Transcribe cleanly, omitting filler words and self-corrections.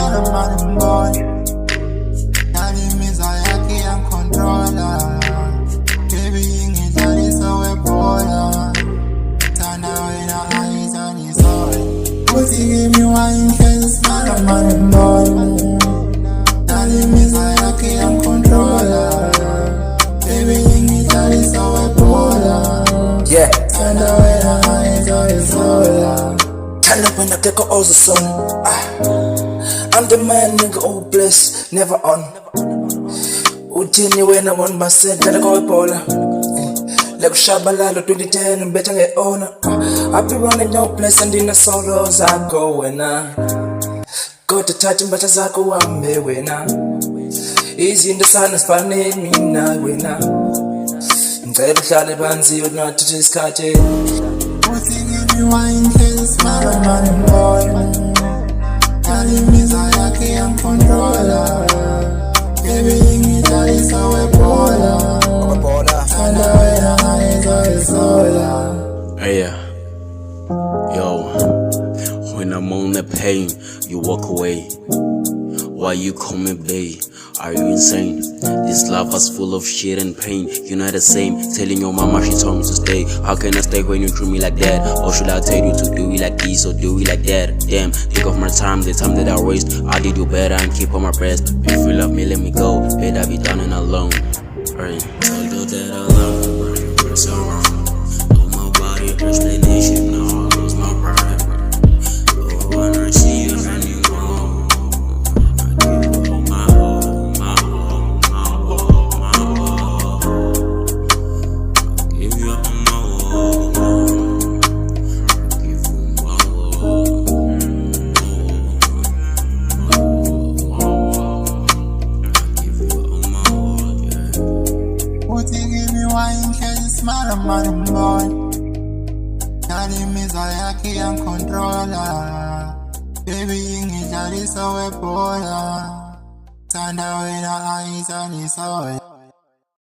smile money boy. Nalimiza yake ya controller. Baby ingi Taylarsa we pola. Tana wena aiza ni soy. Pussy give me wine can smile money boy. Nalimiza yake ya controller. Baby ingi Taylarsa we pola. Yeah. Tana wena aiza ni soy. Turn up when I take all the sun. I'm the man, nigga, oh bless, never on. Utini when I'm on my set, gotta go polar. Like Shabalala 2010, I'm better get owner. I be running no place and in the sorrows I go when I go to touch him, but as I go, I'm there when I easy in the sun, it's funny, me now when I try to shut it, and see you not to just catch it. Pussy give me wine, can smile money boy. Nalimiza yake ya controller. Baby ingi Taylarsa we pola. Tanda wena aiza ni soy. Hey, yo, when I'm on the pain, you walk away. Why you call me babe? Are you insane? This life is full of shit and pain. You're not the same. Telling your mama she told me to stay. How can I stay when you treat me like that? Or should I tell you to do it like this or do it like that? Damn, think of my time, the time that I waste. I did you better and keep on my breast. If you love me, let me go. Better be done and alone. Alright, although that I love you, but it's so wrong. Oh, my body, explanation, no, I lose my pride. Oh, when I see you running wrong, I give you all my all, my all, my all, my all. I give you all my all, I give you my all. Pussy give me wine, can smile money boy. Nalimiza yake ya controller. Baby ingi Taylarsa we pola. Tanda wena aiza ni soy.